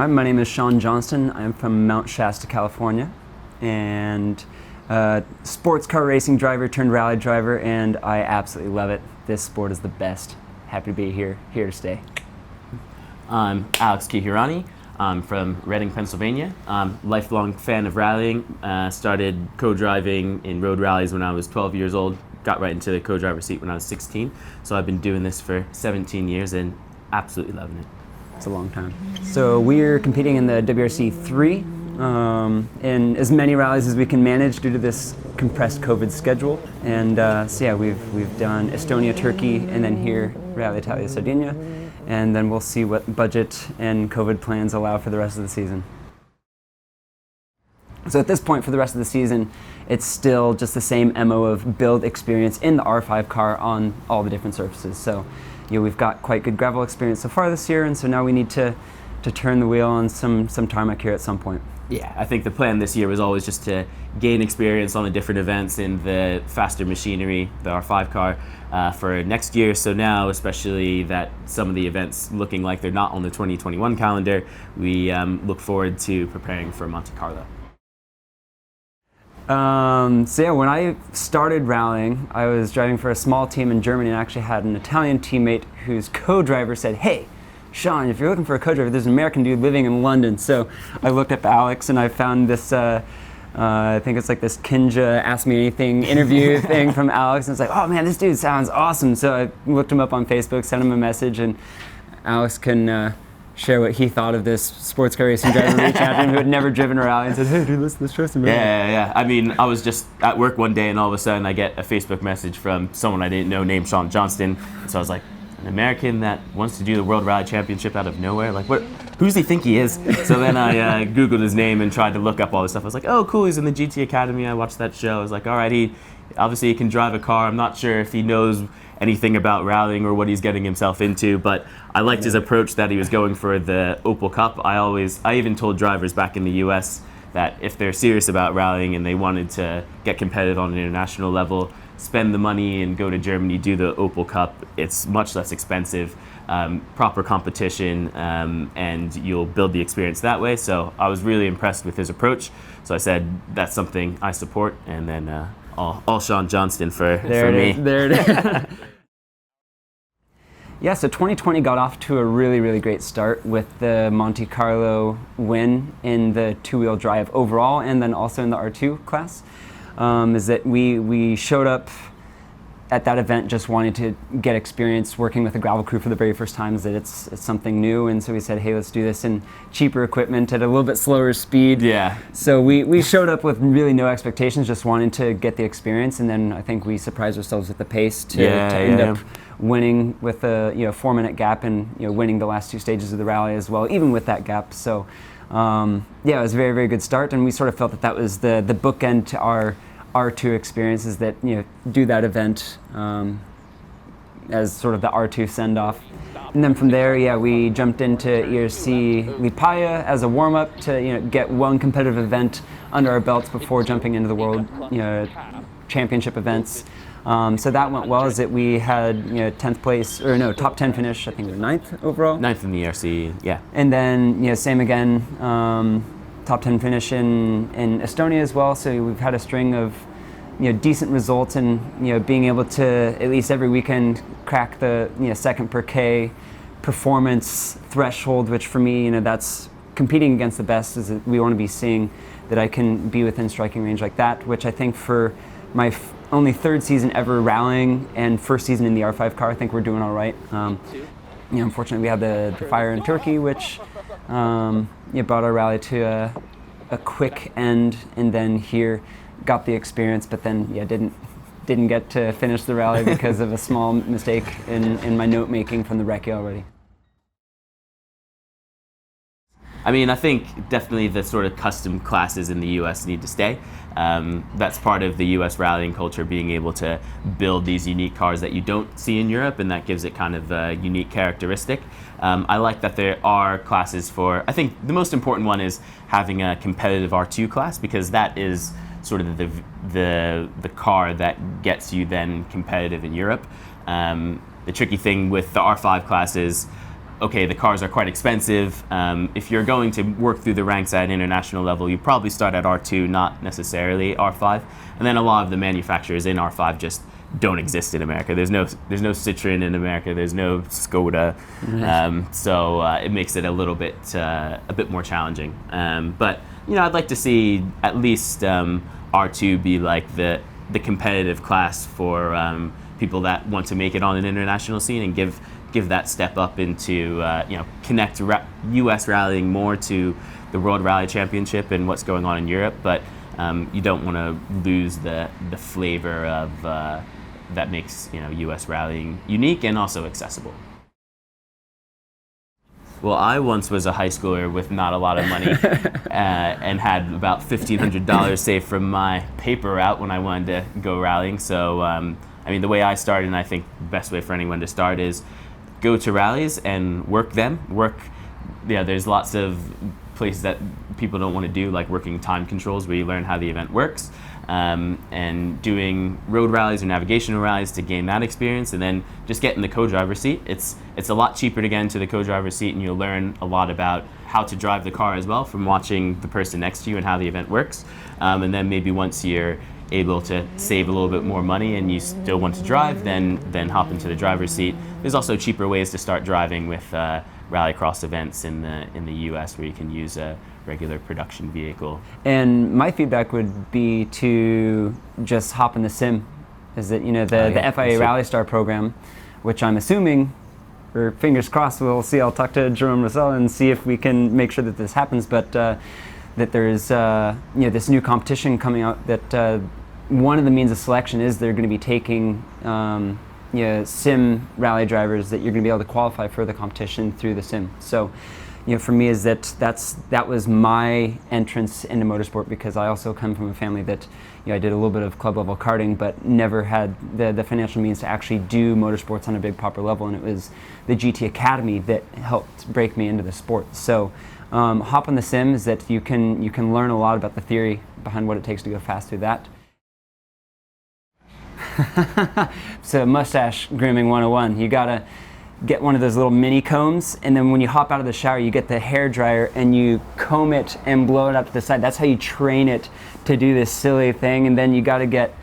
Hi, my name is Sean Johnston. I'm from Mount Shasta, California, and sports car racing driver turned rally driver, and I absolutely love it. This sport is the best. Happy to be here to stay. I'm Alex Kihurani. I'm from Reading, Pennsylvania. I'm a lifelong fan of rallying. Started co-driving in road rallies when I was 12 years old. Got right into the co-driver seat when I was 16. So I've been doing this for 17 years and absolutely loving it. It's a long time. So we're competing in the WRC 3 in as many rallies as we can manage due to this compressed COVID schedule. And so yeah, we've done Estonia, Turkey, and then here Rally Italia, Sardinia. And then we'll see what budget and COVID plans allow for the rest of the season. So at this point for the rest of the season, it's still just the same MO of build experience in the R5 car on all the different surfaces. So we've got quite good gravel experience so far this year, and so now we need to turn the wheel on some tarmac here at some point. Yeah, I think the plan this year was always just to gain experience on the different events in the faster machinery, the R5 car, for next year. So now, especially that some of the events looking like they're not on the 2021 calendar, we look forward to preparing for Monte Carlo. So yeah, when I started rallying, I was driving for a small team in Germany and actually had an Italian teammate whose co-driver said, "Hey, Sean, if you're looking for a co-driver, there's an American dude living in London." So I looked up Alex and I found this, I think it's like this Kinja Ask Me Anything interview thing from Alex, and it's like, oh man, this dude sounds awesome. So I looked him up on Facebook, sent him a message, and Alex can share what he thought of this sports car racing driver champion who had never driven a rally, and said, "Hey dude, let's try some rally." Yeah. I mean, I was just at work one day and all of a sudden I get a Facebook message from someone I didn't know named Sean Johnston. So I was like, an American that wants to do the World Rally Championship out of nowhere? Like, who does he think he is? So then I Googled his name and tried to look up all this stuff. I was like, oh cool, he's in the GT Academy. I watched that show. I was like, all right, he obviously can drive a car. I'm not sure if he knows anything about rallying or what he's getting himself into, but I liked his approach that he was going for the Opel Cup. I even told drivers back in the US that if they're serious about rallying and they wanted to get competitive on an international level, spend the money and go to Germany, do the Opel Cup. It's much less expensive, proper competition, and you'll build the experience that way. So I was really impressed with his approach. So I said, that's something I support, and then all Sean Johnston for me. There it is. Yeah, so 2020 got off to a really, really great start with the Monte Carlo win in the two-wheel drive overall, and then also in the R2 class. Is that we showed up at that event just wanting to get experience working with a gravel crew for the very first time, is that it's something new, and so we said, hey, let's do this in cheaper equipment at a little bit slower speed. Yeah. So we showed up with really no expectations, just wanting to get the experience, and then I think we surprised ourselves with the pace to end up winning with a 4-minute gap, and winning the last two stages of the rally as well, even with that gap. So yeah, it was a very, very good start, and we sort of felt that was the bookend to our R2 experiences, that do that event as sort of the R2 send-off. And then from there, yeah, we jumped into ERC Liepāja as a warm-up to get one competitive event under our belts before jumping into the world championship events. So that went well, as that we had 10th place, or no, top 10 finish, I think it was 9th overall. 9th in the ERC, yeah. And then same again, top 10 finish in Estonia as well. So we've had a string of decent results, and being able to at least every weekend crack the second per K performance threshold, which for me that's competing against the best, is that we want to be seeing that I can be within striking range like that, which I think for my only third season ever rallying and first season in the R5 car, I think we're doing all right. Unfortunately, we had the fire in Turkey, which brought our rally to a quick end, and then here got the experience, but then didn't get to finish the rally because of a small mistake in my note making from the recce already. I mean, I think definitely the sort of custom classes in the US need to stay. That's part of the US rallying culture, being able to build these unique cars that you don't see in Europe, and that gives it kind of a unique characteristic. I like that there are classes for, I think the most important one is having a competitive R2 class, because that is sort of the car that gets you then competitive in Europe. The tricky thing with the R5 class is okay, the cars are quite expensive. If you're going to work through the ranks at an international level, you probably start at R2, not necessarily R5. And then a lot of the manufacturers in R5 just don't exist in America. There's no Citroen in America. There's no Skoda. So it makes it a bit more challenging. But I'd like to see at least R2 be like the competitive class for people that want to make it on an international scene, and give that step up into connect U.S. rallying more to the World Rally Championship and what's going on in Europe. But you don't want to lose the flavor of that makes U.S. rallying unique and also accessible. Well, I once was a high schooler with not a lot of money and had about $1,500 saved from my paper route when I wanted to go rallying. So, the way I started, and I think the best way for anyone to start, is go to rallies and work them. There's lots of places that people don't want to do, like working time controls, where you learn how the event works. And doing road rallies or navigational rallies to gain that experience, and then just get in the co-driver seat. It's a lot cheaper to get into the co-driver seat, and you'll learn a lot about how to drive the car as well from watching the person next to you and how the event works. And then maybe once you're able to save a little bit more money and you still want to drive, then hop into the driver's seat. There's also cheaper ways to start driving with rallycross events in the US, where you can use a regular production vehicle. And my feedback would be to just hop in the sim. Is that the FIA Rally Star program, which I'm assuming, or fingers crossed, we'll see. I'll talk to Jerome Russell and see if we can make sure that this happens. But that there's this new competition coming out, that one of the means of selection is they're going to be taking sim rally drivers that you're going to be able to qualify for the competition through the sim. So for me, is that was my entrance into motorsport, because I also come from a family that I did a little bit of club level karting, but never had the financial means to actually do motorsports on a big proper level, and it was the GT Academy that helped break me into the sport. So hop on the sim is that you can learn a lot about the theory behind what it takes to go fast through that. So mustache grooming 101, you gotta get one of those little mini combs, and then when you hop out of the shower, you get the hair dryer and you comb it and blow it up to the side. That's how you train it to do this silly thing. And then you got to get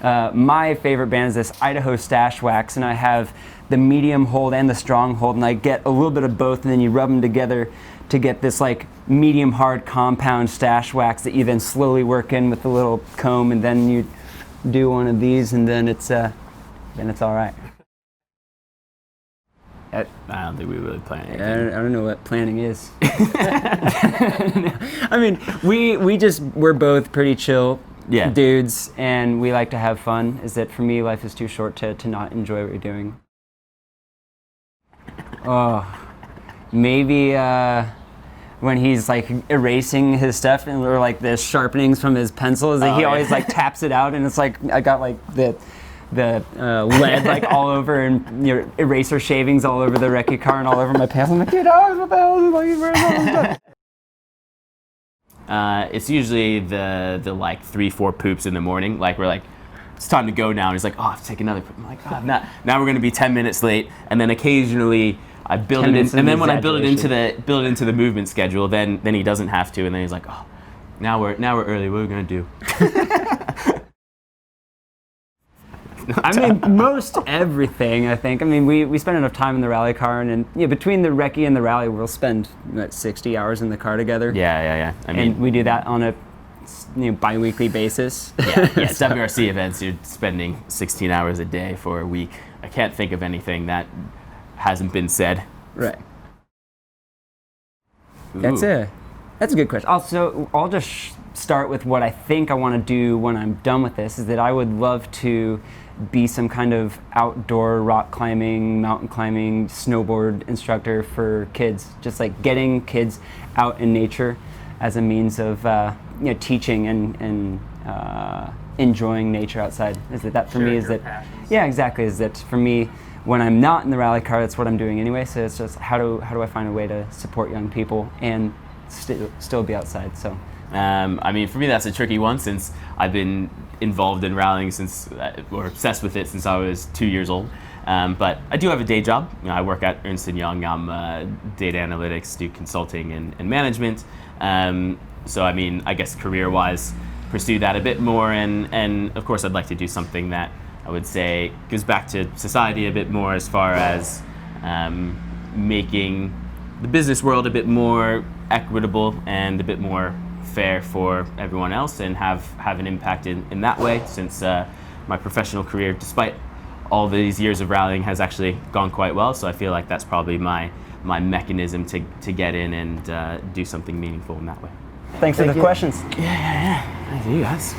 my favorite band is this Idaho Stash Wax, and I have the medium hold and the strong hold, and I get a little bit of both, and then you rub them together to get this like medium hard compound stash wax that you then slowly work in with the little comb, and then you do one of these, and then it's all right. I don't think we really plan anything. I don't know what planning is. We're both pretty chill dudes, and we like to have fun. Is that for me, life is too short to not enjoy what you're doing. Oh, maybe when he's like erasing his stuff, and or like the sharpenings from his pencils, he always like taps it out, and it's like I got like the lead like all over, and eraser shavings all over the recce car and all over my pants. I'm like, dude, what the hell is looking for all this? It's usually the like 3-4 poops in the morning. Like we're like, it's time to go now. And he's like, oh, I have to take another poop. I'm like, oh, now we're gonna be 10 minutes late. And then occasionally I build it in, and then when I build it into the movement schedule, then he doesn't have to. And then he's like, oh, now we're early. What are we gonna do? Most everything, I think. We spend enough time in the rally car, and between the recce and the rally, we'll spend 60 hours in the car together. Yeah. And we do that on a bi-weekly basis. Yeah. WRC events, you're spending 16 hours a day for a week. I can't think of anything that hasn't been said. Right. That's a good question. Also, I'll just start with what I think I want to do when I'm done with this, is that I would love to be some kind of outdoor rock climbing, mountain climbing, snowboard instructor for kids. Just like getting kids out in nature as a means of teaching and enjoying nature outside. Is that for me? Is that passions. Yeah, exactly. Is that for me? When I'm not in the rally car, that's what I'm doing anyway. So it's just how do I find a way to support young people and still be outside. So. For me, that's a tricky one, since I've been involved in rallying or obsessed with it since I was 2 years old. But I do have a day job. I work at Ernst & Young. I'm data analytics, do consulting and management. So I mean, I guess career-wise, pursue that a bit more, and of course I'd like to do something that I would say gives back to society a bit more, as far as making the business world a bit more equitable and a bit more fair for everyone else, and have an impact in that way, since my professional career, despite all these years of rallying, has actually gone quite well. So I feel like that's probably my mechanism to get in and do something meaningful in that way. Thanks for the questions. Yeah. Thank you guys.